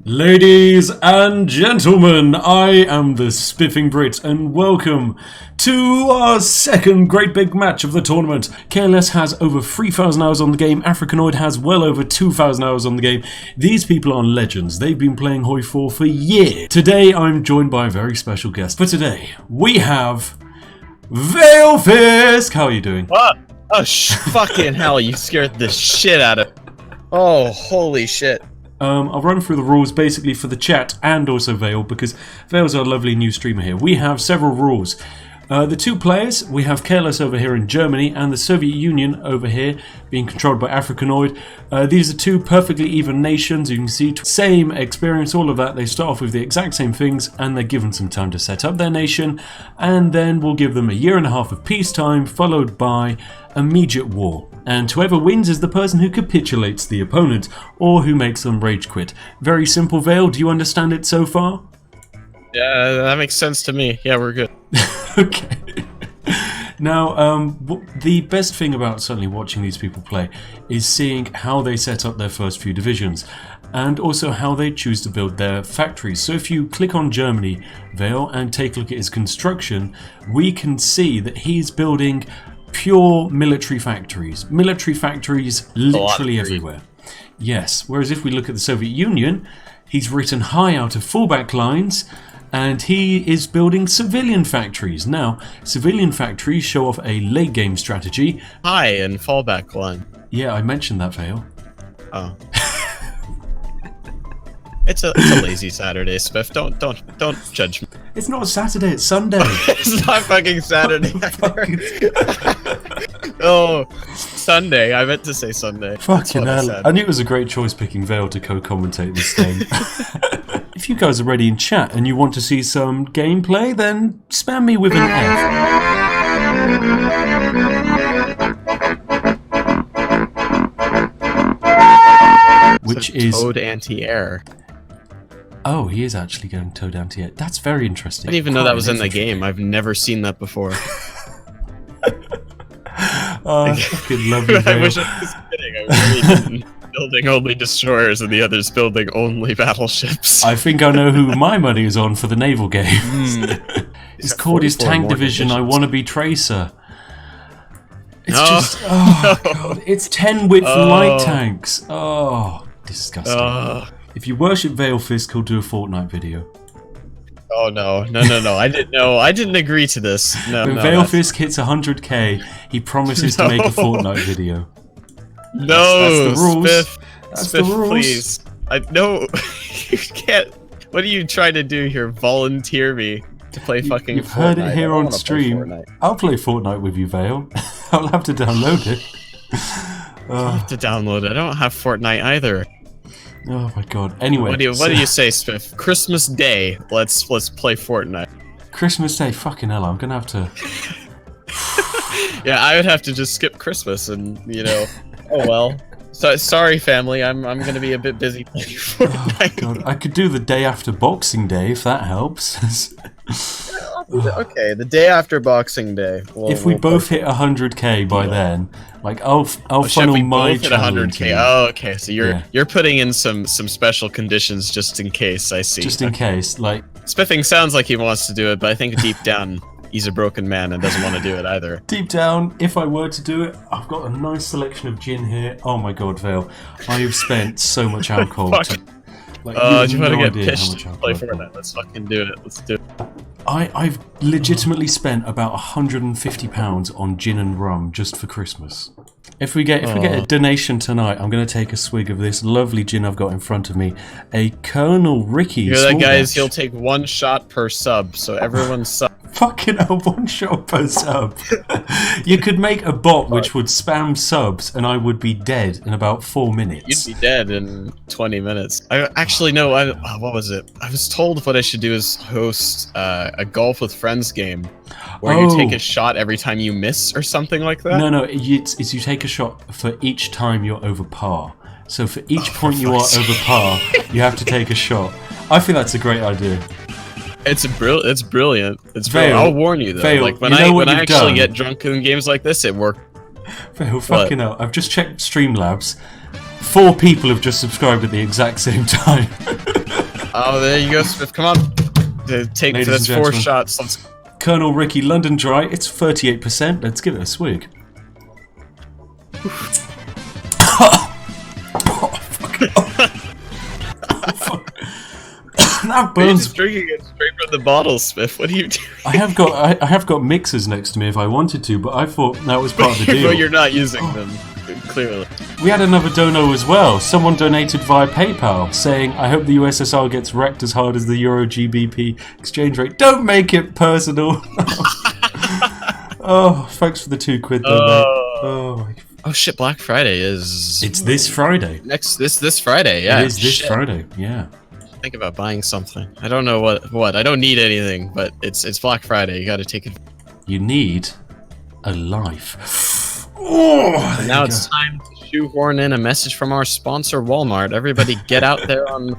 Ladies and gentlemen, I am the Spiffing Brit and welcome to our second great big match of the tournament. KLS has over 3,000 hours on the game, Africanoid has well over 2,000 hours on the game. These people are legends, they've been playing HOI4 for years. Today I'm joined by a very special guest. For today, we have Valefisk! How are you doing? What? Oh, fucking hell, you scared the shit out of... Oh, holy shit. I'll run through the rules basically for the chat and also Vale, because Vale's our lovely new streamer here. We have several rules. The two players, we have KLS over here in Germany and the Soviet Union over here being controlled by Africanoid. These are two perfectly even nations. You can see same experience, all of that. They start off with the exact same things and they're given some time to set up their nation, and then we'll give them a year and a half of peacetime followed by immediate war. And whoever wins is the person who capitulates the opponent or who makes them rage quit. Very simple, Vale. Do you understand it so far? Yeah, that makes sense to me. Yeah, we're good. Okay. Now, the best thing about certainly watching these people play is seeing how they set up their first few divisions and also how they choose to build their factories. So if you click on Germany, Vale, and take a look at his construction, we can see that he's building pure military factories. Military factories literally everywhere. Yes, whereas if we look at the Soviet Union, he's written high out of fallback lines and he is building civilian factories. Now, civilian factories show off a late game strategy. High and fallback line. Yeah, I mentioned that, Vale. Oh. It's a lazy Saturday, Spiff. Don't judge me. It's not a Saturday, it's Sunday. It's not fucking Saturday. Oh, Sunday. I meant to say Sunday. Fucking hell. I knew it was a great choice picking Vale to co-commentate this game. If you guys are ready in chat and you want to see some gameplay, then spam me with an F. Which is Toad anti-air. Oh, he is actually going Toad anti-air. That's very interesting. I didn't even know that was in the game. I've never seen that before. Oh, I fucking love you, Vale. I wish I was kidding. I really didn't. Building only destroyers and the others building only battleships. I think I know who my money is on for the naval game. It's called his tank division. I want to be Tracer. It's just, oh god, it's 10 width light tanks. Oh, disgusting. If you worship Valefisk, he'll do a Fortnite video. Oh no. I didn't know. I didn't agree to this. When Valefisk hits 100k, he promises to make a Fortnite video. No, that's the rules. Spiff. That's Spiff, the rules. Please. No, you can't. What are you trying to do here? Volunteer me to play fucking You've Fortnite. heard it here on stream. I'll play Fortnite with you, Vale. I'll have to download it. I'll have to download it. I don't have Fortnite either. Oh my god. Anyway. What do you say, Spiff? Christmas Day. Let's play Fortnite. Christmas Day. Fucking hell. I'm gonna have to. Yeah, I would have to just skip Christmas and, you know, oh well. So sorry, family. I'm gonna be a bit busy playing Fortnite. Oh god, I could do the day after Boxing Day if that helps. Okay, the day after Boxing Day. If we both hit 100k by then, like I'll funnel my challenge. 100k. Oh, okay. So you're putting in some special conditions just in case. I see. Just in case, like Spiffing sounds like he wants to do it, but I think deep down he's a broken man and doesn't want to do it either. Deep down, if I were to do it, I've got a nice selection of gin here. Oh my god, Vale, I have spent so much alcohol. Like, you want to get pissed to play Fortnite? Let's fucking do it. Let's do it. I've legitimately spent about £150 on gin and rum just for Christmas. If we get a donation tonight, I'm going to take a swig of this lovely gin I've got in front of me. A Colonel Ricky. You're that guys, he'll take 1 shot per sub, so everyone sub. Fucking hell, 1 shot per sub. You could make a bot which would spam subs and I would be dead in about 4 minutes. You'd be dead in 20 minutes. I actually no, what was it? I was told what I should do is host a Golf with Friends game where you take a shot every time you miss or something like that. No, it's you take a shot for each time you're over par. So for each point you are over par, you have to take a shot. I think that's a great idea. It's brilliant. It's brilliant. I'll warn you though. Vale, like when I actually get drunk in games like this, it works. Vale, fucking hell! I've just checked Streamlabs. 4 people have just subscribed at the exact same time. Oh, there you go, Smith. Come on. Take Ladies this and 4 gentlemen. shots. Let's... Colonel Ricky London Dry, it's 38%. Let's give it a swig. That You're burns. just drinking it straight from the bottle, Smith. What are you doing? I have got mixers next to me if I wanted to, but I thought that was part of the deal. But you're not using them, clearly. We had another dono as well. Someone donated via PayPal saying, I hope the USSR gets wrecked as hard as the Euro GBP exchange rate. Don't make it personal. Oh, thanks for the £2 though, mate. Oh shit, Black Friday is... It's this Friday. This Friday, yeah. It is this Shit. Friday, yeah. Think about buying something. I don't know what. I don't need anything, but it's Black Friday. You gotta take it. You need a life. Oh, And now it's time to shoehorn in a message from our sponsor, Walmart. Everybody get out there on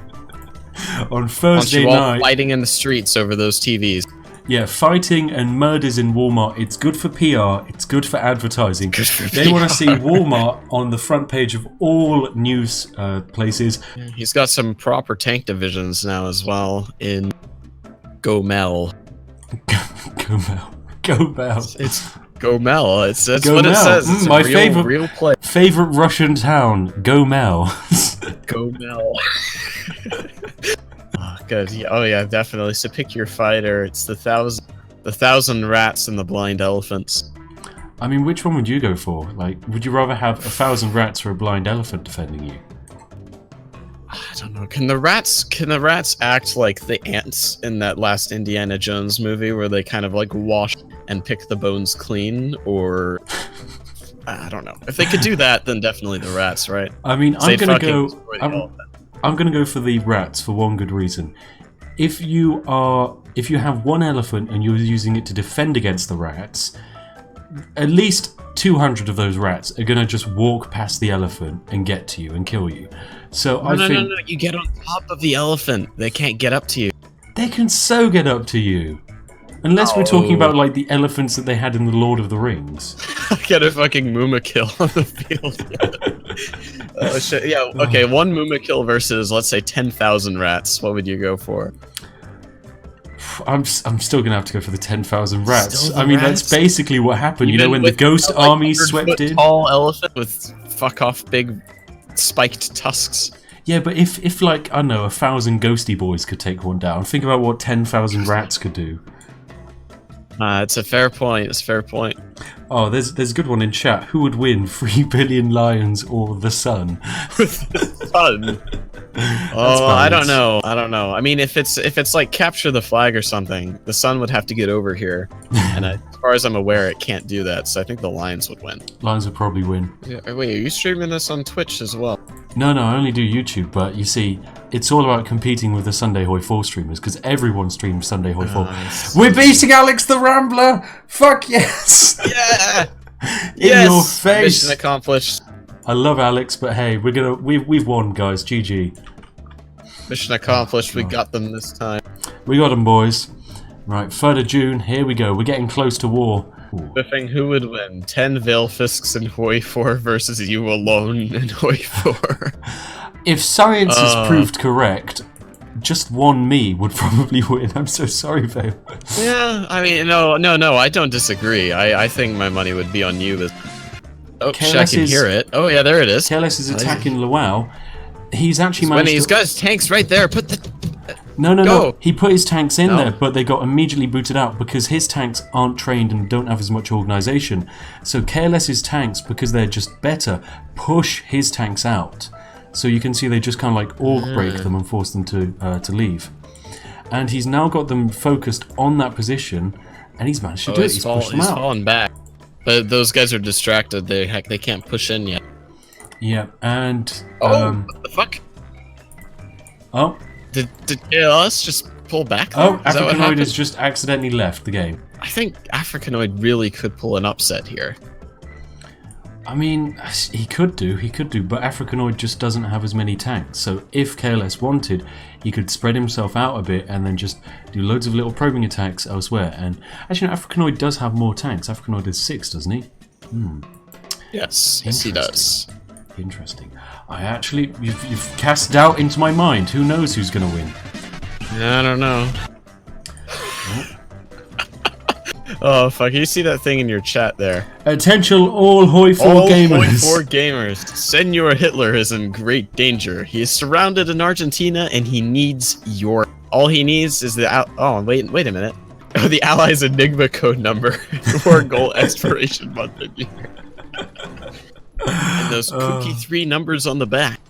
Thursday you all night. fighting in the streets over those TVs. Yeah, fighting and murders in Walmart. It's good for PR. It's good for advertising. They want to see Walmart on the front page of all news places. He's got some proper tank divisions now as well in Gomel. Gomel. It's Gomel. That's Gomel. what it says. It's My a real place. favorite Russian town, Gomel. Gomel. Oh, good. Yeah, oh yeah, definitely. So pick your fighter. It's the thousand rats and the blind elephants. I mean, which one would you go for? Like, would you rather have 1,000 rats or a blind elephant defending you? I don't know. Can the rats act like the ants in that last Indiana Jones movie where they kind of like wash and pick the bones clean? Or I don't know. If they could do that, then definitely the rats, right? I mean, Say I'm gonna fucking go. destroy the elephant. I'm gonna go for the rats for one good reason. If you have one elephant and you're using it to defend against the rats, at least 200 of those rats are gonna just walk past the elephant and get to you and kill you. So I think No. You get on top of the elephant. They can't get up to you. they can so get up to you. Unless we're talking about like the elephants that they had in the Lord of the Rings. Get a fucking Mooma kill on the field. Oh shit! Yeah. Okay. One Mooma kill versus, let's say, 10,000 rats. What would you go for? I'm still gonna have to go for the 10,000 rats. Still the I mean, rats? that's basically what happened. You know, Even when the with ghost a, like, army swept 100-foot in. tall elephant with fuck off big spiked tusks. Yeah, but if like, I don't know, 1,000 ghosty boys could take one down, think about what 10,000 rats could do. It's a fair point. It's a fair point. Oh, there's a good one in chat. Who would win, 3 billion lions or the sun? Fun. Oh, I don't know. I mean, if it's like capture the flag or something, the sun would have to get over here, and as far as I'm aware, it can't do that. So I think the lions would win. Lions would probably win. Yeah, wait, are you streaming this on Twitch as well? No, I only do YouTube, but you see, it's all about competing with the Sunday HOI4 streamers, because everyone streams Sunday HOI4. We're beating Alex the Rambler! Fuck yes! Yeah! In your face! Mission accomplished. I love Alex, but hey, we've won, guys. GG. Mission accomplished. We got them this time. We got them, boys. Right, 3rd of June, here we go. We're getting close to war. Ooh. The thing, who would win? 10 Valefisks in HOI4 versus you alone in HOI4. If science is proved correct, just one me would probably win. I'm so sorry, Vale. Yeah, I mean, no, I don't disagree. I think my money would be on you. Oh, shit, I can hear it. Oh, yeah, there it is. KLS is attacking Lowell. He's actually managed He's got his tanks right there. Put the... No. He put his tanks in there, but they got immediately booted out because his tanks aren't trained and don't have as much organisation. So KLS's tanks, because they're just better, push his tanks out. So you can see they just kind of like org break them and force them to leave. And he's now got them focused on that position, and he's managed to do it. He's pushed them out. He's fallen back. But those guys are distracted. They can't push in yet. Yeah, and what the fuck? Oh. Did KLS just pull back there? Oh, Africanoid has just accidentally left the game. I think Africanoid really could pull an upset here. I mean, he could do, but Africanoid just doesn't have as many tanks. So if KLS wanted, he could spread himself out a bit and then just do loads of little probing attacks elsewhere. And actually, no, Africanoid does have more tanks. Africanoid is 6, doesn't he? Yes, he does. Interesting. You've cast doubt into my mind. Who knows who's going to win? I don't know. Oh fuck! You see that thing in your chat there? Attention, all HOI4 gamers. HOI4 gamers. Senor Hitler is in great danger. He is surrounded in Argentina, and he needs your. All he needs is the. Oh wait a minute. Oh, the Allies' Enigma code number for goal expiration month and year. And those kooky 3 numbers on the back.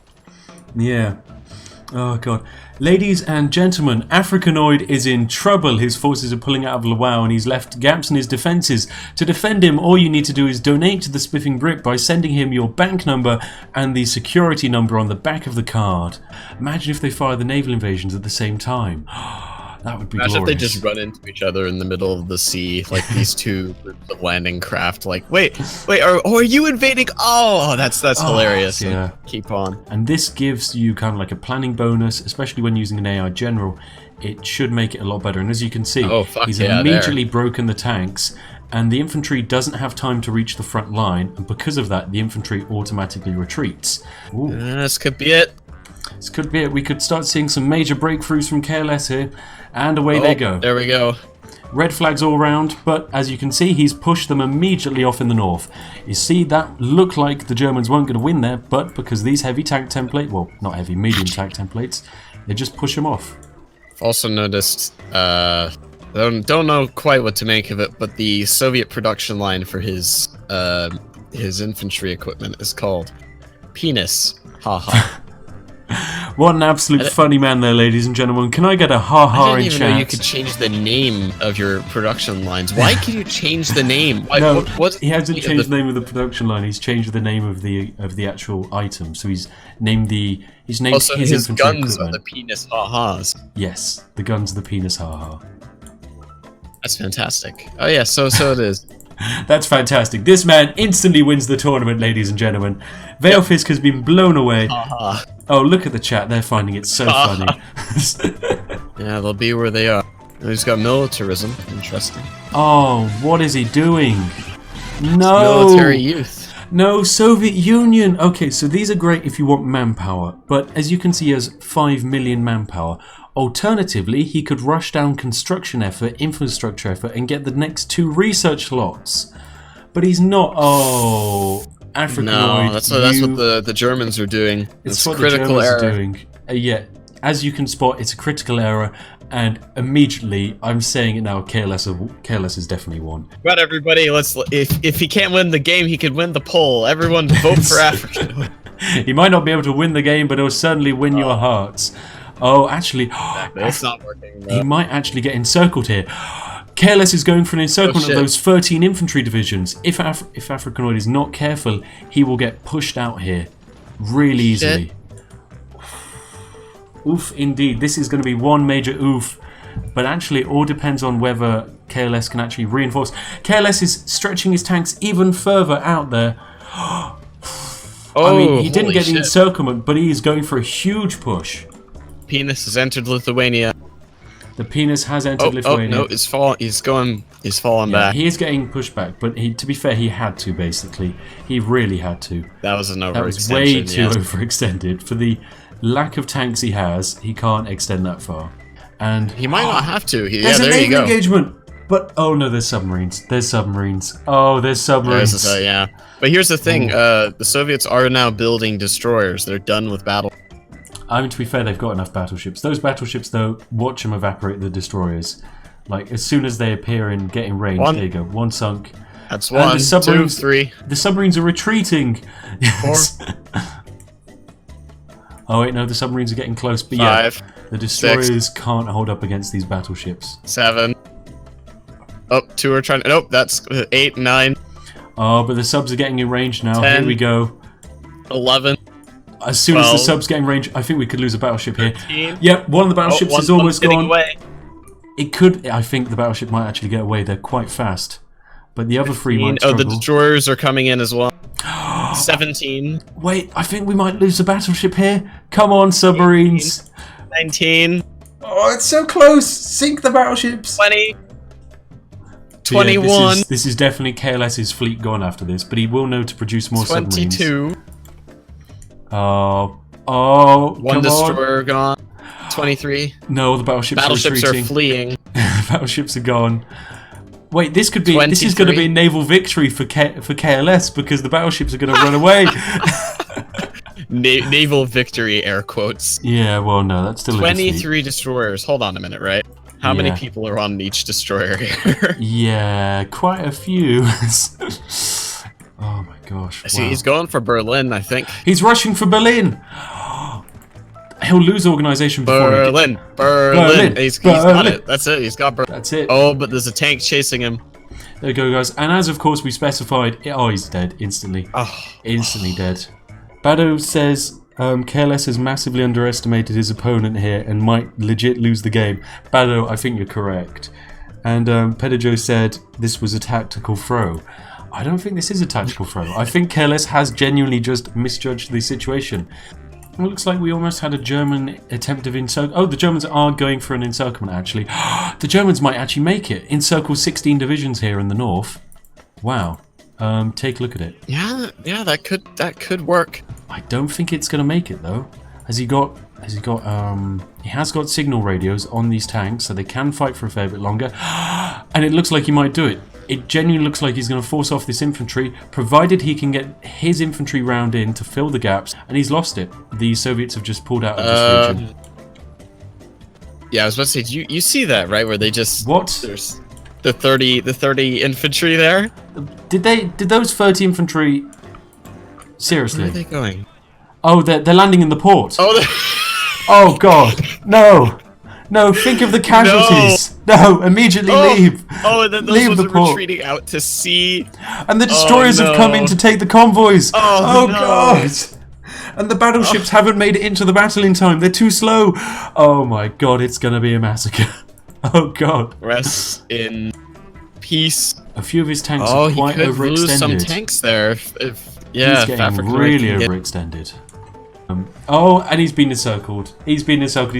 Yeah. Oh god. Ladies and gentlemen, Africanoid is in trouble. His forces are pulling out of Lwów and he's left gaps in his defences. To defend him, all you need to do is donate to the Spiffing Brit by sending him your bank number and the security number on the back of the card. Imagine if they fire the naval invasions at the same time. That would be glorious. Imagine if they just run into each other in the middle of the sea, like these 2 groups of landing craft. Like, wait, are you invading? Oh, that's hilarious. Yeah. Like, keep on. And this gives you kind of like a planning bonus, especially when using an AI general. It should make it a lot better. And as you can see, he's immediately broken the tanks, and the infantry doesn't have time to reach the front line. And because of that, the infantry automatically retreats. Ooh. This could be it. This could be it. We could start seeing some major breakthroughs from KLS here. And away they go. There we go. Red flags all round, but as you can see, he's pushed them immediately off in the north. You see, that looked like the Germans weren't going to win there, but because these heavy tank templates, well, not heavy, medium tank templates, they just push him off. Also noticed, don't know quite what to make of it, but the Soviet production line for his infantry equipment is called Penis. Haha. What an absolute funny man there, ladies and gentlemen. Can I get a ha-ha in chat? I didn't even know you could change the name of your production lines. Why can you change the name? Why, no, he hasn't changed the name of the production line. He's changed the name of the actual item. So he's named his infantry guns are the penis ha-has. Yes, the guns are the penis ha-ha. That's fantastic. Oh yeah, so it is. That's fantastic. This man instantly wins the tournament, ladies and gentlemen. Valefisk has been blown away. Oh, look at the chat. They're finding it so funny. Yeah, they'll be where they are. He's got militarism. Interesting. Oh, what is he doing? No. Military youth. No, Soviet Union. Okay, so these are great if you want manpower. But as you can see, he has 5 million manpower. Alternatively, he could rush down construction effort, infrastructure effort, and get the next 2 research slots. But he's not. Oh, Africanoid. No, that's what the Germans are doing. It's what the Germans are doing. Yeah, as you can spot, it's a critical error, and immediately, I'm saying it now, KLS has definitely won. But everybody, if he can't win the game, he could win the poll. Everyone vote for Africa. He might not be able to win the game, but he'll certainly win your hearts. Oh, actually, it's not working. He might actually get encircled here. KLS is going for an encirclement of those 13 infantry divisions. If Africanoid is not careful, he will get pushed out here really easily. Oof, indeed. This is going to be one major oof. But actually, it all depends on whether KLS can actually reinforce. KLS is stretching his tanks even further out there. I mean, he didn't get the encirclement, but he is going for a huge push. Penis has entered Lithuania. The penis has entered Lithuania. Oh no, he's falling back. He is getting pushed back, but to be fair, he had to, basically. He really had to. That was an overextension. That was way too overextended. For the lack of tanks he has, he can't extend that far. And he might not have to. There's a naval engagement! But, oh no, there's submarines. There's submarines. Oh, there's submarines. Yeah. But here's the thing, the Soviets are now building destroyers. They're done with battle. I mean, to be fair, they've got enough battleships. Those battleships, though, watch them evaporate the destroyers. Like, as soon as they appear in getting range, there you go. 1 sunk. That's 1, 2, 3. The submarines are retreating. 4. Oh, wait, no, the submarines are getting close. But 5. Yeah, the destroyers can't hold up against these battleships. 7. Oh, 2 are trying to... Nope, that's 8, 9. Oh, but the subs are getting in range now. 10, here we go. 11. As soon 12, as the subs get in range, I think we could lose a battleship 13, here. Yep, one of the battleships is almost gone. Away. It could. I think the battleship might actually get away. They're quite fast. But the other 3 might struggle. Oh, the destroyers are coming in as well. 17. Wait, I think we might lose a battleship here. Come on, submarines. 19. Oh, it's so close. Sink the battleships. 20. 21. Yeah, this is definitely KLS's fleet gone after this, but he will know to produce more 22. submarines. Oh, 1 destroyer gone. 23. No, the battleships are Battleships are retreating. fleeing. Battleships are gone. Wait, this could be. This is going to 23. be a naval victory for KLS because the battleships are going to run away. Naval victory, air quotes. Yeah, well, no, that's still a defeat. 23 destroyers. Hold on a minute, right? How many people are on each destroyer here? Yeah, quite a few. Oh my gosh. I see he's going for Berlin, I think. He's rushing for Berlin. He'll lose organization before Berlin. He's got it. That's it. He's got Berlin. That's it. Oh, but there's a tank chasing him. There we go, guys. And as of course we specified, oh, he's dead instantly. Oh. Instantly dead. Bado says KLS has massively underestimated his opponent here and might legit lose the game. Bado, I think you're correct. And Pedijo said this was a tactical throw. I don't think this is a tactical throw. I think KLS has genuinely just misjudged the situation. It looks like we almost had a German attempt of encirclement. Oh, the Germans are going for an encirclement, actually. The Germans might actually make it. Encircle 16 divisions here in the north. Wow. Take a look at it. Yeah, that could work. I don't think it's going to make it, though. He has got signal radios on these tanks, so they can fight for a fair bit longer. And it looks like he might do it. It genuinely looks like he's going to force off this infantry, provided he can get his infantry round in to fill the gaps, and he's lost it. The Soviets have just pulled out of this region. Yeah, I was about to say, you see that, right? Where they just... What? There's the 30 infantry there. Did those 30 infantry... Seriously? Where are they going? Oh, they're landing in the port. Oh, oh God. No. No, think of the casualties. No, immediately leave. Oh, and then those leave ones the are port. retreating out to sea. And the destroyers have come in to take the convoys. Oh, no. God. And the battleships haven't made it into the battle in time. They're too slow. Oh my God, it's going to be a massacre. Oh God. Rest in peace. A few of his tanks are quite he could overextended. lose some tanks there. If he's getting really overextended. Oh, and he's been encircled. He's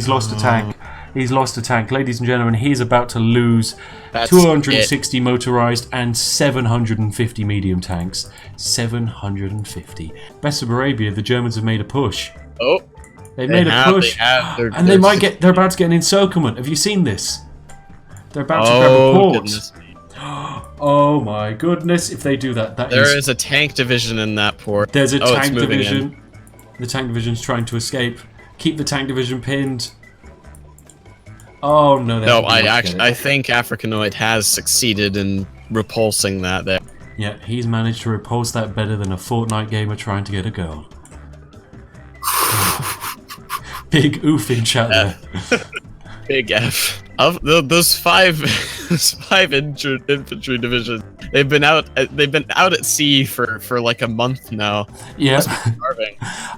lost a tank. He's lost a tank. Ladies and gentlemen, he's about to lose 260 motorized and 750 medium tanks. 750. Bessarabia, the Germans have made a push. Oh. They've made a push. And they're about to get an encirclement. Have you seen this? They're about to grab a port. Goodness. Oh my goodness, if they do that, there is a tank division in that port. There's a tank division. The tank division's trying to escape. Keep the tank division pinned. Oh no! I think Africanoid has succeeded in repulsing that there. Yeah, he's managed to repulse that better than a Fortnite gamer trying to get a girl. Big oof in chat there. Big F. Of those five infantry divisions, they've been out at sea for like a month now. Yeah.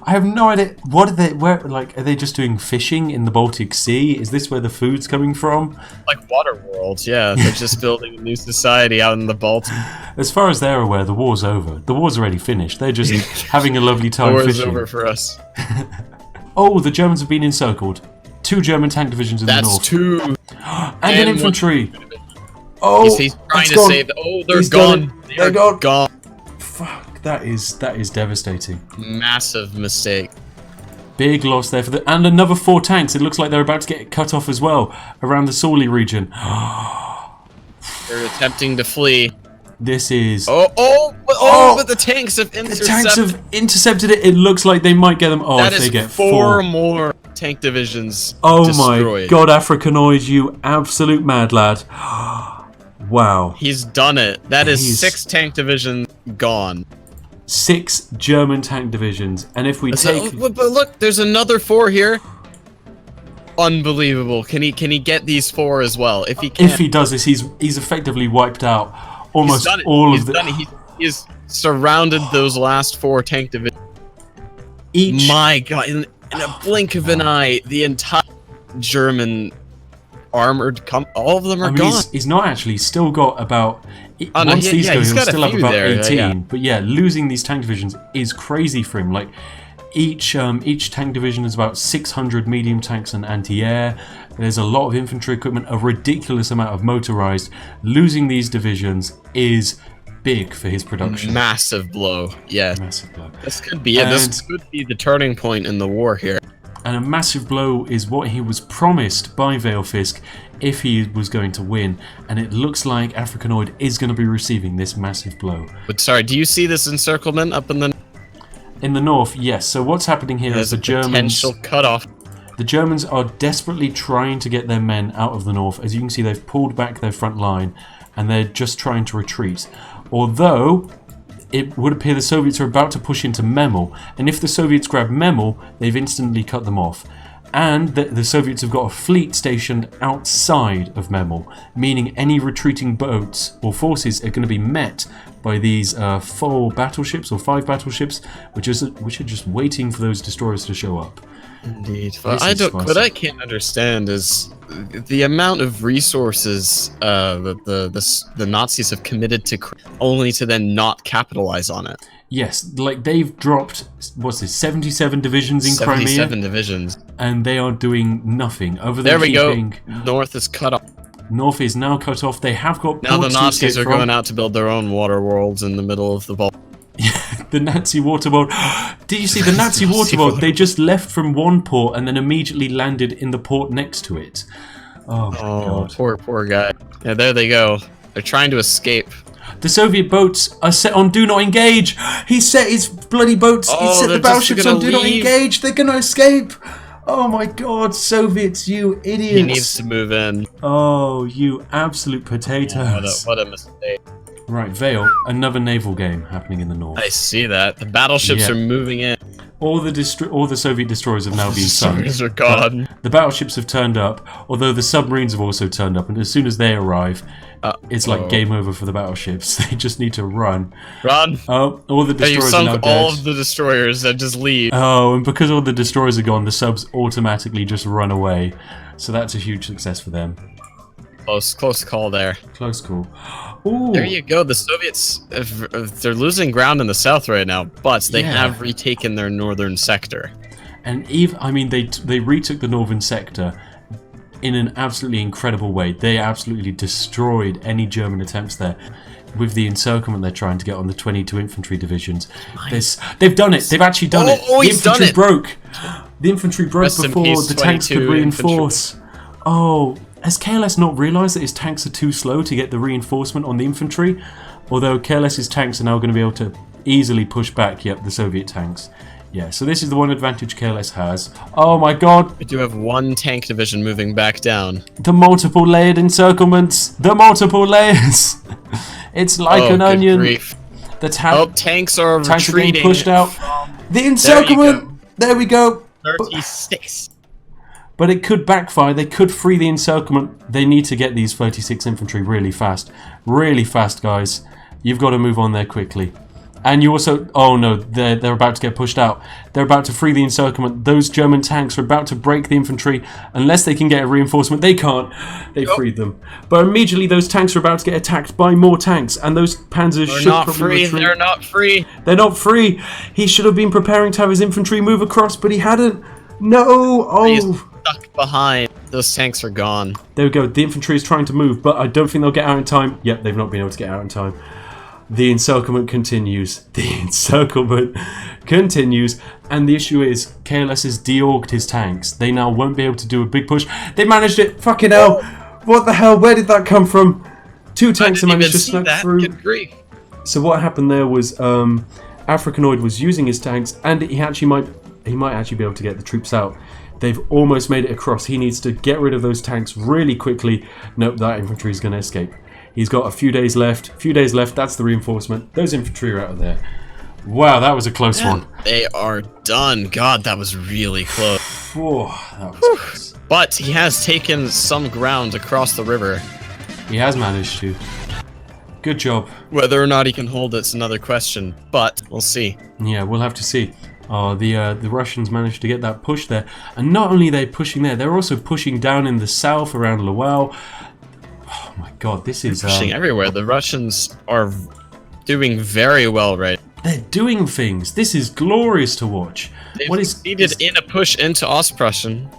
I have no idea. What are they? Where? Like, are they just doing fishing in the Baltic Sea? Is this where the food's coming from? Like Waterworld, yeah. They're just building a new society out in the Baltic. As far as they're aware, the war's over. The war's already finished. They're just having a lovely time fishing. The war's over for us. Oh, the Germans have been encircled. 2 German tank divisions in the north. That's 2. And an infantry. Oh, he's trying to save. Oh, they're gone. They're gone. Fuck, that is devastating. Massive mistake. Big loss there for and another 4 tanks. It looks like they're about to get cut off as well around the Sawley region. They're attempting to flee. This is. But the tanks have intercepted. The tanks have intercepted it. It looks like they might get them. Oh, that if they get 4 more tank divisions. Oh destroyed. My God, Africanoid, you absolute mad lad! Wow. He's done it. That is 6 tank divisions gone. 6 German tank divisions, and if we take. But look, there's another 4 here. Unbelievable. Can he get these 4 as well? If he can. If he does this, he's effectively wiped out almost all of the. He's surrounded those last 4 tank divisions. My God, in a blink of an eye, the entire German armored all of them are gone. He's not actually. He's still got about. Once these go, he'll still have about 18. But yeah, losing these tank divisions is crazy for him. Like each tank division is about 600 medium tanks and anti-air. There's a lot of infantry equipment, a ridiculous amount of motorized. Losing these divisions is big for his production. Massive blow. Yeah. Massive blow. This could be it. This could be the turning point in the war here. And a massive blow is what he was promised by Valefisk if he was going to win. And it looks like Africanoid is going to be receiving this massive blow. But sorry, do you see this encirclement up in the... In the north, yes. So what's happening here is the Germans... potential cutoff. The Germans are desperately trying to get their men out of the north. As you can see, they've pulled back their front line and they're just trying to retreat. Although, it would appear the Soviets are about to push into Memel, and if the Soviets grab Memel, they've instantly cut them off. And the Soviets have got a fleet stationed outside of Memel, meaning any retreating boats or forces are going to be met by these 4 battleships or 5 battleships, which are just waiting for those destroyers to show up. Indeed. What I can't understand is the amount of resources that the Nazis have committed to only to then not capitalize on it. Yes, like they've dropped, what's this, 77 divisions in Crimea? 77 divisions. And they are doing nothing. There we go. North is cut off. North is now cut off. They have got now the Nazis are going out to build their own water worlds in the middle of the Baltic. The Nazi water world. Did you see the Nazi water world? They just left from one port and then immediately landed in the port next to it. Oh my god. Poor guy. Yeah, there they go. They're trying to escape. The Soviet boats are set on do not engage. He set his bloody boats. He set the battleships on do not engage. They're gonna escape. Oh my god, Soviets, you idiots. He needs to move in. Oh, you absolute potatoes. What a mistake. Right, Vale, another naval game happening in the north. I see that. The battleships are moving in. All the Soviet destroyers have now been sunk. Destroyers are gone. The battleships have turned up, although the submarines have also turned up, and as soon as they arrive, it's like game over for the battleships. They just need to run. Run! Oh, all the destroyers are now dead. All of the destroyers and just leave. Oh, and because all the destroyers are gone, the subs automatically just run away. So that's a huge success for them. Close call there. Close call. Ooh. There you go. The Soviets, they're losing ground in the south right now, but they have retaken their northern sector. And they retook the northern sector in an absolutely incredible way. They absolutely destroyed any German attempts there. With the encirclement they're trying to get on the 22 infantry divisions. They've done it. They've actually done it. The infantry broke. The infantry broke before the tanks could reinforce. Oh. Has KLS not realised that his tanks are too slow to get the reinforcement on the infantry? Although KLS's tanks are now going to be able to easily push back, the Soviet tanks. Yeah, so this is the one advantage KLS has. Oh my god! We do have one tank division moving back down. The multiple layered encirclements! The multiple layers! It's like an onion. Grief. Tanks are retreating. Being pushed out. The encirclement! There we go! 36. But it could backfire. They could free the encirclement. They need to get these 36 infantry really fast. Really fast, guys. You've got to move on there quickly. And you also... Oh no, they're about to get pushed out. They're about to free the encirclement. Those German tanks are about to break the infantry. Unless they can get a reinforcement. They can't. They freed them. But immediately those tanks are about to get attacked by more tanks. And those panzers should probably retreat. They're not free. They're not free. He should have been preparing to have his infantry move across, but he hadn't. No. Oh. Stuck behind. Those tanks are gone. There we go. The infantry is trying to move, but I don't think they'll get out in time. Yep, they've not been able to get out in time. The encirclement continues. The encirclement continues. And the issue is, KLS has de-orged his tanks. They now won't be able to do a big push. They managed it. Fucking hell. What the hell? Where did that come from? 2 tanks have managed to sneak through. Good grief. So what happened there was Africanoid was using his tanks, and he might actually be able to get the troops out. They've almost made it across. He needs to get rid of those tanks really quickly. Nope, that infantry is going to escape. He's got a few days left. That's the reinforcement. Those infantry are out of there. Wow, that was a close one. They are done. God, that was really close. That was close. But he has taken some ground across the river. He has managed to. Good job. Whether or not he can hold it's another question, but we'll see. Yeah, we'll have to see. Oh, the Russians managed to get that push there. And not only are they pushing there, they're also pushing down in the south around Lwów. Oh my god, this is... pushing everywhere. The Russians are doing very well right now. They're doing things. This is glorious to watch. They've succeeded in a push into Ostprussian.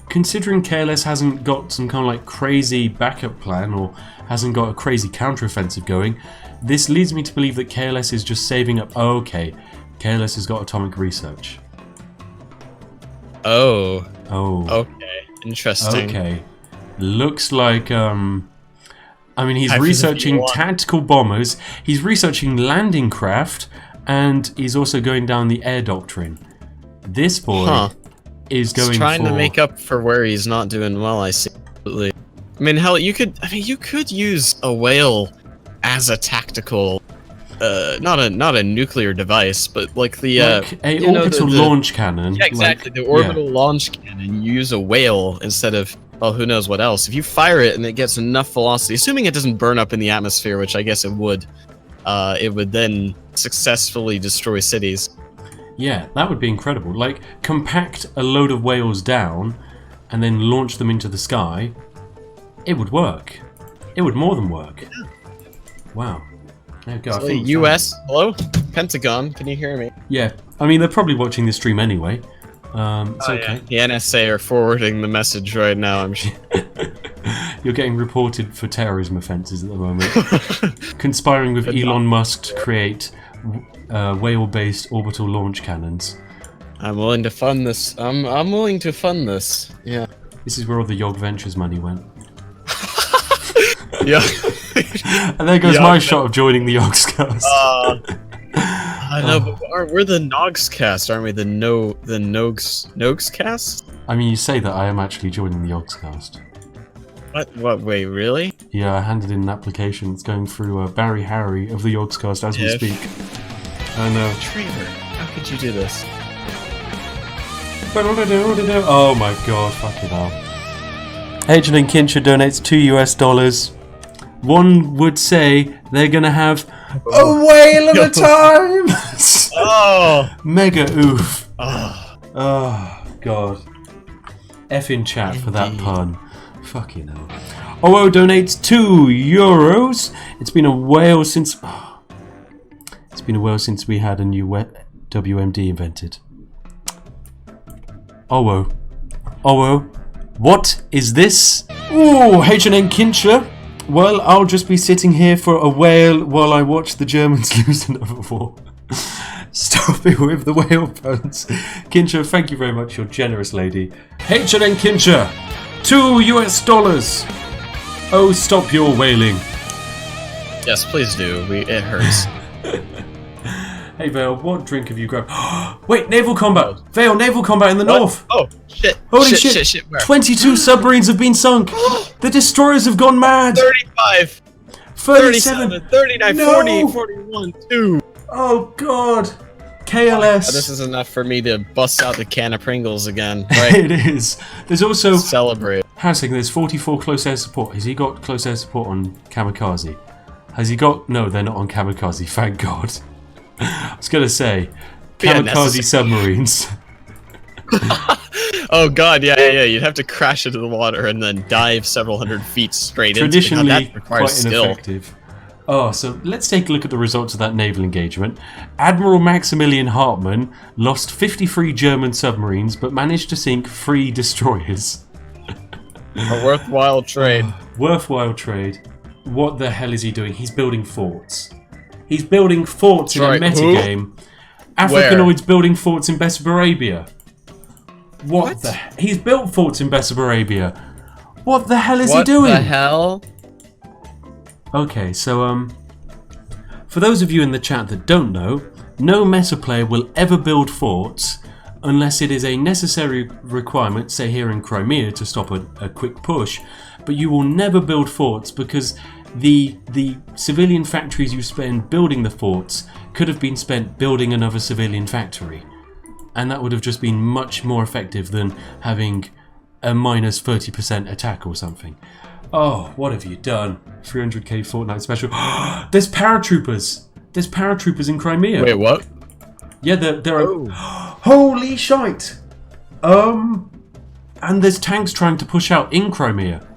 Considering KLS hasn't got some kind of like crazy backup plan or hasn't got a crazy counteroffensive going, this leads me to believe that KLS is just saving up... Oh, okay. KLS has got atomic research. Oh. Oh. Okay. Interesting. Okay. Looks like I mean, he's Type is researching a tactical bombers, he's researching landing craft, and he's also going down the air doctrine. This boy is He's going trying for... to make up for where he's not doing well, I see. Absolutely. I mean, hell, you could use a whale as a tactical, not a nuclear device, but like the like a orbital launch cannon. Yeah, exactly. Like, the orbital launch cannon. You use a whale instead of, well, who knows what else. If you fire it and it gets enough velocity, assuming it doesn't burn up in the atmosphere, which I guess it would then successfully destroy cities. Yeah, that would be incredible. Like, compact a load of whales down and then launch them into the sky. It would work. It would more than work. Wow. There we go. So US, hello? Pentagon, can you hear me? Yeah. I mean, they're probably watching the stream anyway. It's okay. Yeah. The NSA are forwarding the message right now, I'm sure. You're getting reported for terrorism offences at the moment. Conspiring with Elon Musk to create whale-based orbital launch cannons. I'm willing to fund this. I'm willing to fund this. Yeah. This is where all the Yog Ventures money went. Yeah. And there goes my shot of joining the Yogscast. I know, but we're the Nogscast, aren't we? The Nogscast? I mean, you say that, I am actually joining the Yogscast. What? Wait, really? Yeah, I handed in an application. It's going through Barry Harry of the Yogscast as we speak. I know. Traitor, how could you do this? Oh my god, fucking hell. Agent Kincher donates $2. One would say they're gonna have a whale at a time! Oh! Mega oof. Oh, god. F in chat for that pun. Fucking hell. OO donates €2. It's been a while since... It's been a while since we had a new WMD invented. OO. What is this? Ooh, H&N Kincher. Well, I'll just be sitting here for a whale while I watch the Germans lose another war. Stop it with the whale puns. Kincher, thank you very much, you're generous lady. H&N Kincher, $2. Oh, stop your wailing. yes, please do. It hurts. Hey Vale, what drink have you grabbed? Wait, naval combat! Vale, naval combat in the north! Oh, shit. Holy shit! Where? 22 submarines have been sunk! The destroyers have gone mad! 35! 37! 39, No! 40, 41, 2! Oh god! KLS! This is enough for me to bust out the can of Pringles again, right? It is. There's also... Celebrate. Hang on a second, there's 44 close air support. Has he got close air support on Kamikaze? Has he got... No, they're not on Kamikaze, thank god. I was gonna say, Kamikaze submarines. Oh god, yeah, you'd have to crash into the water and then dive several hundred feet straight into it. Traditionally That requires quite skill. ineffective. Oh, so let's take a look at the results of that naval engagement. Admiral Maximilian Hartmann lost 53 German submarines, but managed to sink 3 destroyers. A worthwhile trade. Worthwhile trade. What the hell is he doing? He's building forts. He's building forts in a metagame. Africanoid's building forts in Bessarabia. What the... He's built forts in Bessarabia. What the hell is he doing? What the hell? Okay, so, for those of you in the chat that don't know, no meta player will ever build forts unless it is a necessary requirement, say here in Crimea, to stop a quick push, but you will never build forts because the civilian factories you spend building the forts could have been spent building another civilian factory. And that would have just been much more effective than having a minus 30% attack or something. Oh, what have you done? 300k Fortnite special. There's paratroopers! There's paratroopers in Crimea. Wait, what? Yeah, there are... Holy shite! And there's tanks trying to push out in Crimea.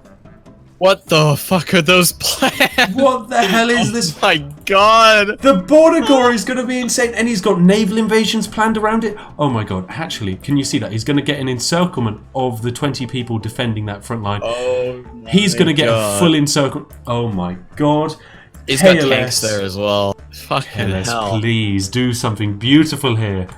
What the fuck are those plans? What the hell is this? Oh my god! The border gore is going to be insane, and he's got naval invasions planned around it. Oh my god, actually, can you see that? He's going to get an encirclement of the 20 people defending that front line. Oh he's going to get a full encirclement. Oh my god. He's got tanks there as well. Fucking KLS, hell. please do something beautiful here.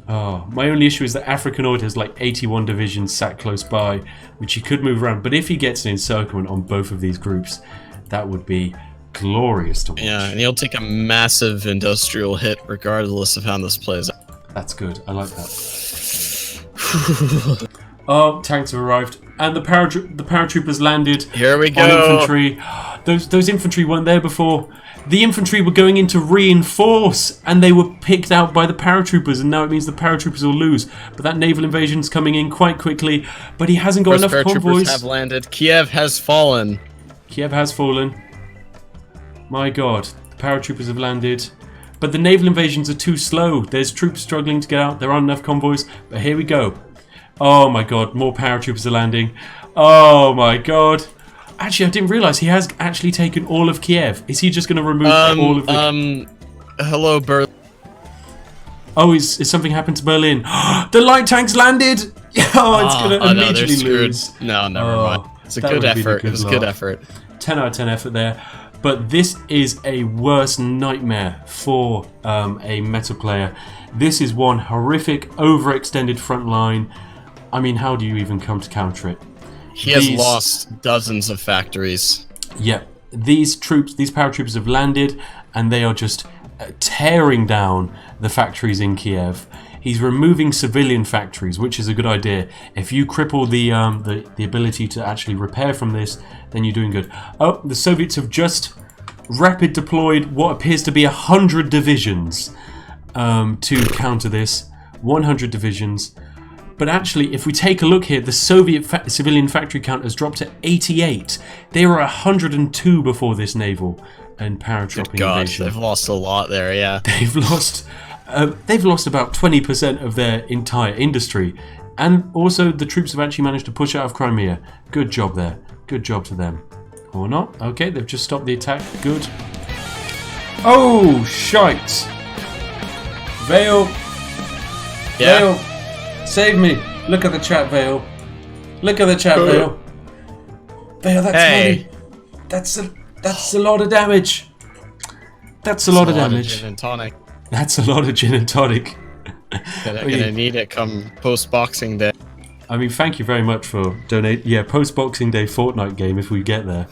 Oh, my only issue is that Africanoid has like 81 divisions sat close by, which he could move around. But if he gets an encirclement on both of these groups, that would be glorious to watch. Yeah, and he'll take a massive industrial hit regardless of how this plays out. That's good. I like that. Oh, tanks have arrived, and the paratroopers landed. Here we go. On infantry. Those infantry weren't there before. The infantry were going in to reinforce, and they were picked out by the paratroopers, and now it means the paratroopers will lose. But that naval invasion's coming in quite quickly, but he hasn't got enough convoys. Have landed. Kiev has fallen. Kiev has fallen. My god, the paratroopers have landed. But the naval invasions are too slow. There's troops struggling to get out. There aren't enough convoys, but here we go. Oh my god, more paratroopers are landing. Oh my god. Actually, I didn't realise he has actually taken all of Kiev. Is he just going to remove all of the... Hello, Berlin. Oh, is something happened to Berlin? The light tanks landed! Oh, it's going to immediately lose. No, never mind. It's a good effort. It was a good effort. 10 out of 10 effort there. But this is a worse nightmare for a metal player. This is one horrific, overextended front line. I mean, how do you even come to counter it? He has lost dozens of factories. Yeah, these paratroopers have landed, and they are just tearing down the factories in Kiev. He's removing civilian factories, which is a good idea. If you cripple the ability to actually repair from this, then you're doing good. Oh, the Soviets have just rapid deployed what appears to be 100 divisions to counter this. 100 divisions. But actually, if we take a look here, the Soviet civilian factory count has dropped to 88. They were 102 before this naval and paratrooping invasion. They've lost a lot there, yeah. They've lost about 20% of their entire industry. And also, the troops have actually managed to push out of Crimea. Good job there. Good job to them. Or not. Okay, they've just stopped the attack. Good. Oh, shite. Vale. Yeah. Vale. Save me. Look at the chat, Vale. Look at the chat, Vale. Vale, that's money. That's a lot of damage. That's a lot of damage. Gin and tonic. That's a lot of gin and tonic. Gonna need it come post-Boxing Day. I mean, thank you very much for donating. Yeah, post-Boxing Day Fortnite game if we get there.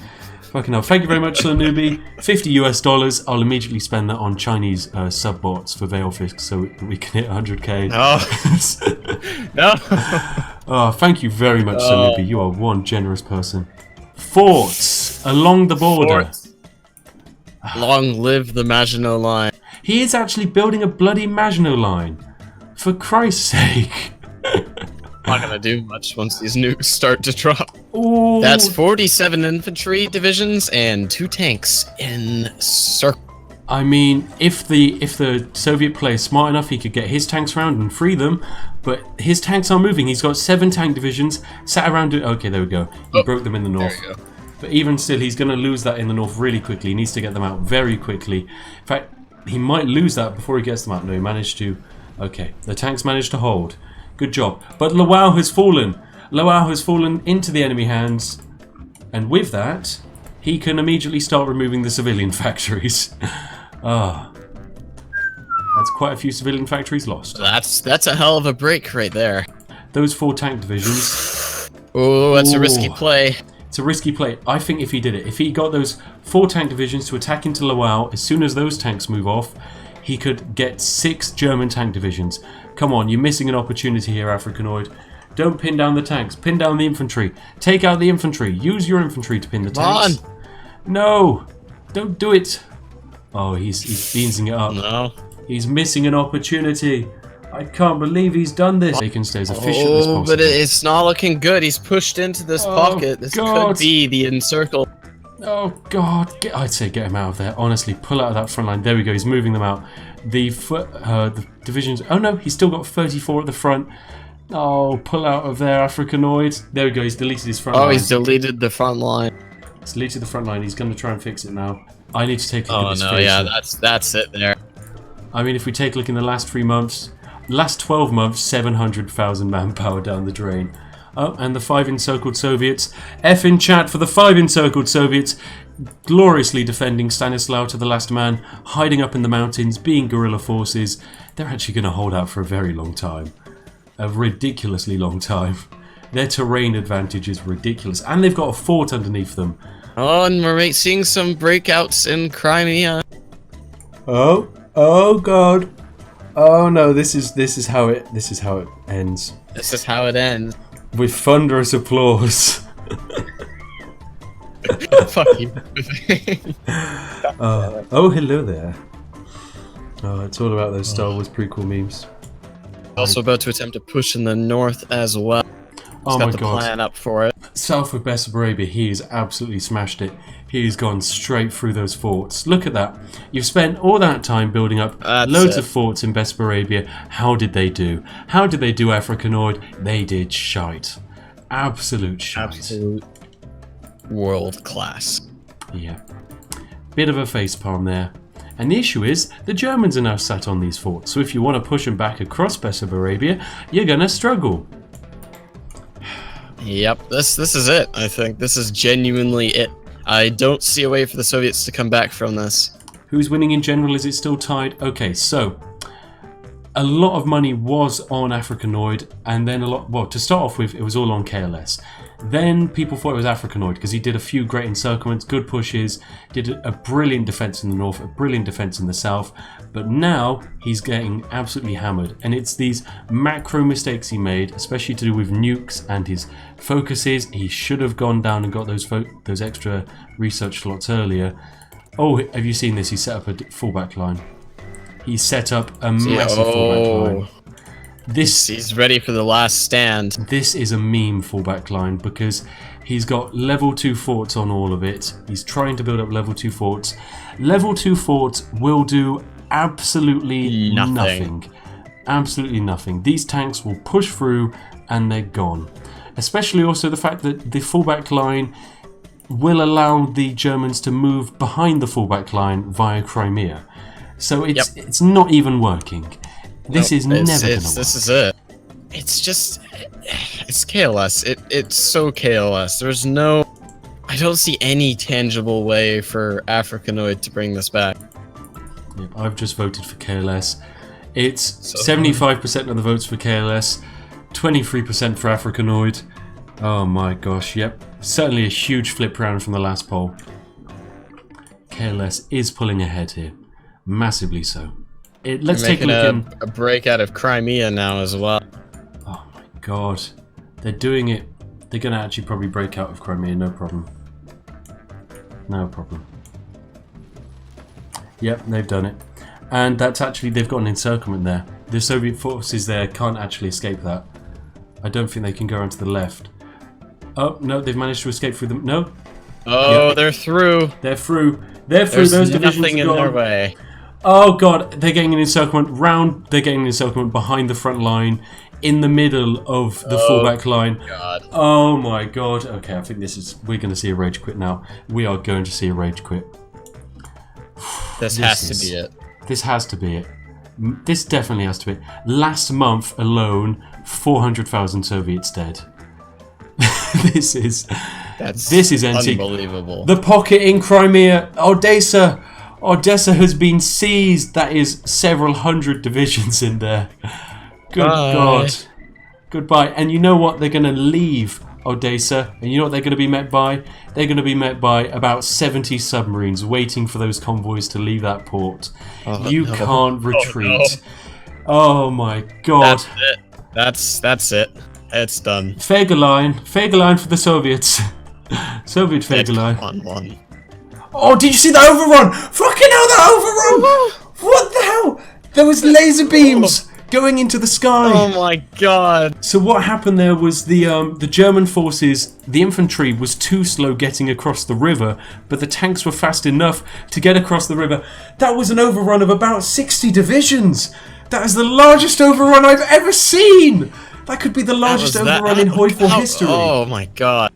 Fucking hell. Thank you very much, Sir Newbie. $50 US. I'll immediately spend that on Chinese sub-bots for Valefisk so we can hit 100k. No. Oh, thank you very much, Sir Newbie. You are one generous person. Forts along the border. Forts. Long live the Maginot Line. He is actually building a bloody Maginot Line. For Christ's sake. Not gonna do much once these nukes start to drop. Ooh. That's 47 infantry divisions and 2 tanks in circle. I mean, if the Soviet player is smart enough, he could get his tanks around and free them. But his tanks are moving. He's got 7 tank divisions sat around it. Okay, there we go. He broke them in the north. There you go. But even still, he's going to lose that in the north really quickly. He needs to get them out very quickly. In fact, he might lose that before he gets them out. No, he managed to. Okay, the tanks managed to hold. Good job. But Lwów has fallen. Lwów has fallen into the enemy hands. And with that, he can immediately start removing the civilian factories. Ah. That's quite a few civilian factories lost. That's a hell of a break right there. Those 4 tank divisions. Oh, that's a risky play. It's a risky play. I think if he did it, if he got those 4 tank divisions to attack into Lwów, as soon as those tanks move off, he could get 6 German tank divisions. Come on, you're missing an opportunity here, Africanoid. Don't pin down the tanks. Pin down the infantry. Take out the infantry. Use your infantry to pin the tanks. Come on. No! Don't do it. Oh, he's beansing it up. No. He's missing an opportunity. I can't believe he's done this. He can stay as efficient as possible. But it's not looking good. He's pushed into this pocket. This could be the encircle. Oh God! I'd say get him out of there. Honestly, pull out of that front line. There we go. He's moving them out. The divisions. Oh no, he's still got 34 at the front. Oh, pull out of there, Africanoid. There we go. He's deleted his front line. Oh, he's deleted the front line. He's deleted the front line. He's going to try and fix it now. I need to take a look at this. Oh no, yeah, that's it there. I mean, if we take a look in the last 3 months, last 12 months, 700,000 manpower down the drain. Oh, and the 5 encircled Soviets. F in chat for the 5 encircled Soviets. gloriously defending Stanislaw to the last man, hiding up in the mountains, being guerrilla forces. They're actually going to hold out for a very long time. A ridiculously long time. Their terrain advantage is ridiculous. And they've got a fort underneath them. Oh, and we're seeing some breakouts in Crimea. Oh god. Oh no, this is how it ends. This is how it ends. With thunderous applause. Fuck you. Oh, hello there. Oh, it's all about those Star Wars prequel memes. Also about to attempt to push in the north as well. Oh got my the god. plan up for it. South of Bessarabia, he's absolutely smashed it. He's gone straight through those forts. Look at that. You've spent all that time building up loads of forts in Bessarabia. How did they do? How did they do, Africanoid? They did shite. Absolute shite. Absolute world class. Yeah. Bit of a facepalm there. And the issue is, the Germans are now sat on these forts. So if you want to push them back across Bessarabia, you're going to struggle. Yep, this is it. I think this is genuinely it. I don't see a way for the Soviets to come back from this. Who's winning in general? Is it still tied? Okay, so a lot of money was on Africanoid, and then to start off with, it was all on KLS. Then people thought it was Africanoid because he did a few great encirclements, good pushes, did a brilliant defense in the north, a brilliant defense in the south, but now he's getting absolutely hammered. And it's these macro mistakes he made, especially to do with nukes and his focuses. He should have gone down and got those extra research slots earlier. Oh, have you seen this? He set up a fullback line. He set up a massive fullback line. He's ready for the last stand. This is a meme fullback line because he's got level 2 forts on all of it. He's trying to build up level 2 forts. Level 2 forts will do absolutely nothing. Absolutely nothing. These tanks will push through and they're gone. Especially also the fact that the fullback line will allow the Germans to move behind the fullback line via Crimea. So it's not even working. This is never going to work. This is it. It's just... It's KLS. It's so KLS. There's no... I don't see any tangible way for Africanoid to bring this back. Yep, I've just voted for KLS. It's 75% of the votes for KLS, 23% for Africanoid. Oh my gosh, yep. Certainly a huge flip round from the last poll. KLS is pulling ahead here. Massively so. Let's take a look a break out of Crimea now as well. Oh my god. They're doing it. They're going to actually probably break out of Crimea, no problem. No problem. Yep, they've done it. And that's actually, they've got an encirclement there. The Soviet forces there can't actually escape that. I don't think they can go onto the left. Oh, no, they've managed to escape through them. No. Oh, yep. They're through. They're through. They're through. Those divisions nothing in their way. Oh god, they're getting an encirclement round, they're getting an encirclement behind the front line, in the middle of the fullback line. God. Oh my god. Okay, I think we're going to see a rage quit now. We are going to see a rage quit. This has to be it. This has to be it. This definitely has to be it. Last month alone, 400,000 Soviets dead. This is unbelievable. The pocket in Crimea, Odessa has been seized. That is several hundred divisions in there. Good God. Goodbye. And you know what? They're going to leave Odessa. And you know what they're going to be met by? They're going to be met by about 70 submarines waiting for those convoys to leave that port. You can't retreat. Oh my God. That's it. That's it. It's done. Fegelein for the Soviets. Soviet Fegelein. One. Oh, did you see that overrun? Fucking hell, that overrun! What the hell? There was laser beams going into the sky. Oh my god. So what happened there was the German forces, the infantry was too slow getting across the river, but the tanks were fast enough to get across the river. That was an overrun of about 60 divisions. That is the largest overrun I've ever seen. That could be the largest overrun in HOI4 history. Oh my god.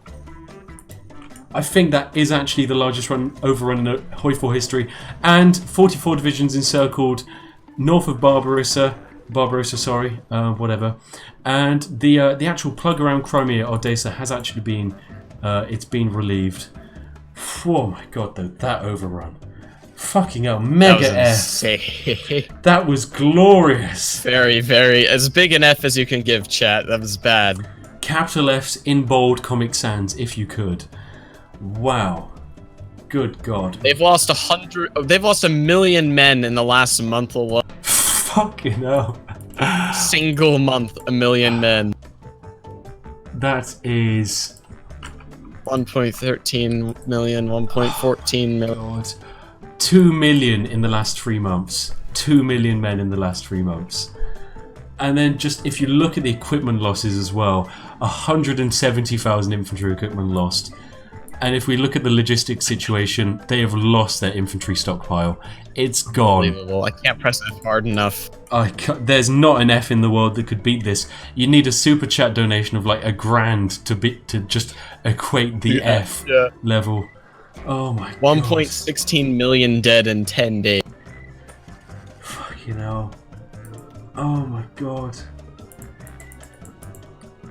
I think that is actually the largest overrun in HOI4 history. And 44 divisions encircled north of Barbarossa, whatever. And the actual plug around Crimea, Odessa, has actually been, it's been relieved. Oh my god, though, that overrun. Fucking hell, mega F. That was glorious. Very, very, as big an F as you can give, chat. That was bad. Capital F's in bold Comic Sans, if you could. Wow. Good god. They've lost 1 million men in the last month alone. Fucking hell. Single month, 1 million men. That is 1.13 million, 1.14 million. God. 2 million in the last 3 months. 2 million men in the last 3 months. And then just, if you look at the equipment losses as well, 170,000 infantry equipment lost. And if we look at the logistics situation, they have lost their infantry stockpile. It's gone. Unbelievable. I can't press F hard enough. There's not an F in the world that could beat this. You need a super chat donation of like $1,000 to just equate the F level. Oh my god. 1.16 million dead in 10 days. Fucking hell. Oh my god.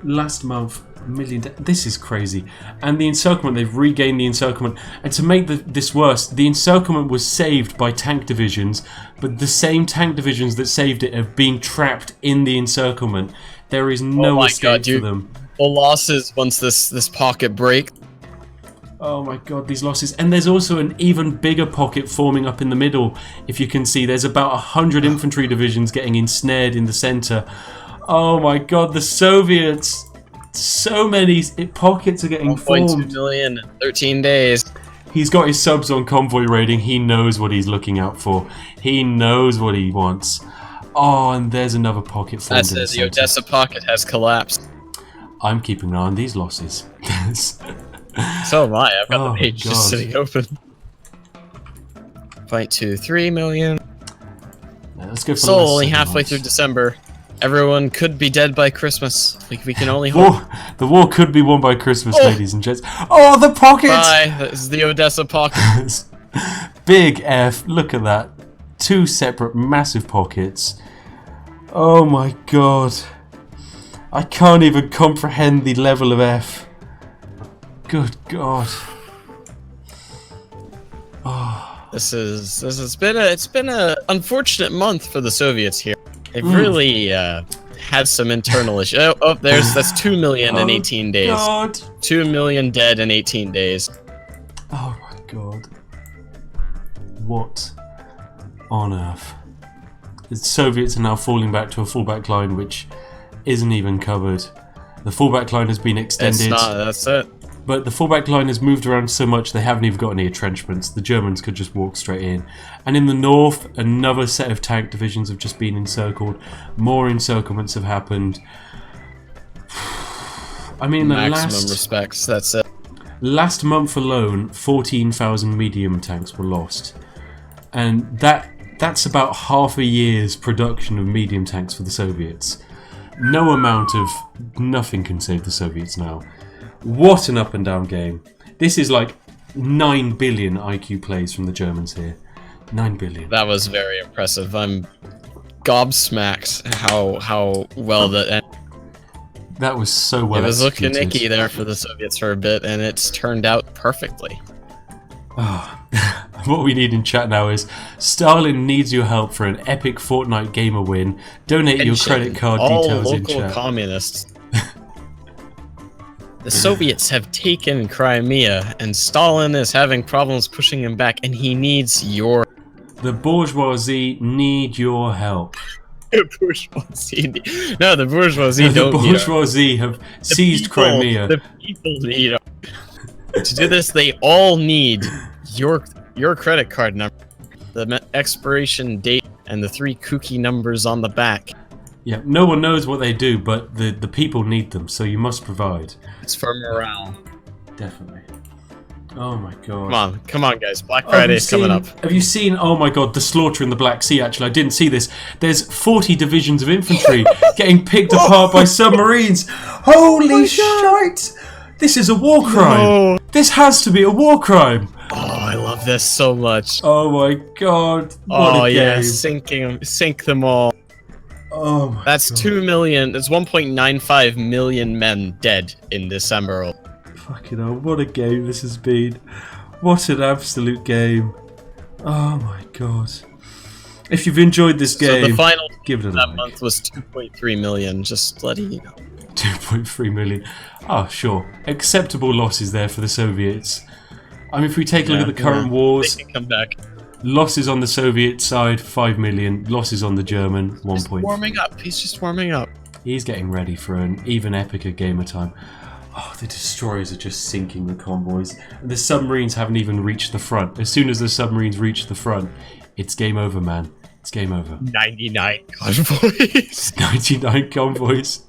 Last month, 1 million. This is crazy. And the encirclement, they've regained the encirclement. And to make this worse, the encirclement was saved by tank divisions, but the same tank divisions that saved it have been trapped in the encirclement. There is no escape for them. The losses once this pocket breaks. Oh my god, these losses. And there's also an even bigger pocket forming up in the middle. If you can see, there's about 100 infantry divisions getting ensnared in the center. Oh my god, the Soviets! So many pockets are getting formed. 1.2 million in 13 days. He's got his subs on convoy raiding. He knows what he's looking out for. He knows what he wants. Oh, and there's another pocket formed. That's it, the Odessa pocket has collapsed. I'm keeping an eye on these losses. So am I. I've got the page just sitting open. 0.23 million. Let's go for so only halfway through December. Everyone could be dead by Christmas. We can only hope. The war could be won by Christmas, ladies and gents. Oh, the pockets! Bye. This is the Odessa pocket. Big F. Look at that. 2 separate massive pockets. Oh my god. I can't even comprehend the level of F. Good god. Oh. It's been a unfortunate month for the Soviets here. They've really had some internal issues. That's 2 million in 18 days. God. 2 million dead in 18 days. Oh my god. What on earth? The Soviets are now falling back to a fallback line which isn't even covered. The fallback line has been extended. It's not, that's it. But the fallback line has moved around so much they haven't even got any entrenchments. The Germans could just walk straight in. And in the north, another set of tank divisions have just been encircled. More encirclements have happened. I mean, maximum respects, that's it. Last month alone, 14,000 medium tanks were lost. And that's about half a year's production of medium tanks for the Soviets. No amount of nothing can save the Soviets now. What an up and down game. This is like 9 billion IQ plays from the Germans here. 9 billion. That was very impressive. I'm gobsmacked how well that ended. That was so well It was executed. looking icky there for the Soviets for a bit, and it's turned out perfectly. What we need in chat now is Stalin needs your help for an epic Fortnite gamer win. Donate your credit card details in chat. All local communists. The Soviets have taken Crimea, and Stalin is having problems pushing him back, and he needs your... The bourgeoisie need your help. The bourgeoisie... No, the bourgeoisie don't The bourgeoisie have seized Crimea. The people need... To do this, they all need your credit card number, the expiration date, and the 3 kooky numbers on the back. Yeah, no one knows what they do, but the people need them, so you must provide. It's for morale. Definitely. Oh my god. Come on, guys. Black Friday's coming up. Have you seen, oh my god, the slaughter in the Black Sea, actually? I didn't see this. There's 40 divisions of infantry getting picked apart by submarines. Holy shite! This is a war crime. No. This has to be a war crime. Oh, I love this so much. Oh my god. What a game. Sink them all. Oh my That's god. 2 million. That's 1.95 million men dead in December. Fucking hell, what a game this has been. What an absolute game. Oh my god. If you've enjoyed this game, So the final give it a that like. month was 2.3 million. Just bloody, you know. 2.3 million. Oh, sure. Acceptable losses there for the Soviets. I mean, if we take a look at the current wars, They can come back. losses on the Soviet side, 5 million. Losses on the German, 1 He's point. warming up. He's just warming up. He's getting ready for an even epicer game of time. Oh, the destroyers are just sinking the convoys. The submarines haven't even reached the front. As soon as the submarines reach the front, it's game over, man. It's game over. 99 convoys. 99 convoys.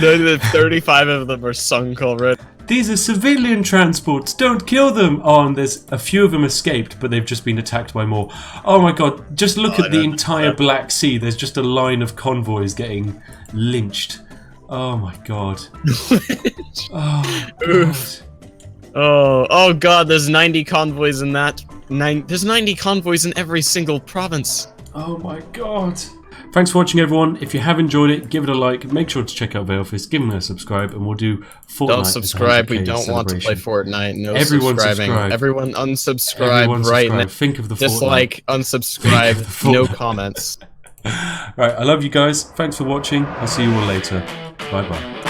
No, 35 of them are sunk already. These are civilian transports. Don't kill them. Oh, and there's a few of them escaped, but they've just been attacked by more. Oh my god, just look at the entire Black Sea. There's just a line of convoys getting lynched. Oh my god. Oh god. Oh god, there's 90 convoys in that. There's 90 convoys in every single province. Oh my god. Thanks for watching, everyone. If you have enjoyed it, give it a like. Make sure to check out Valefisk. Give them a subscribe, and we'll do Fortnite. Don't subscribe. We don't want to play Fortnite. No subscribing. Everyone unsubscribe right now. Think of the Dislike, unsubscribe, no comments. Right, I love you guys. Thanks for watching. I'll see you all later. Bye bye.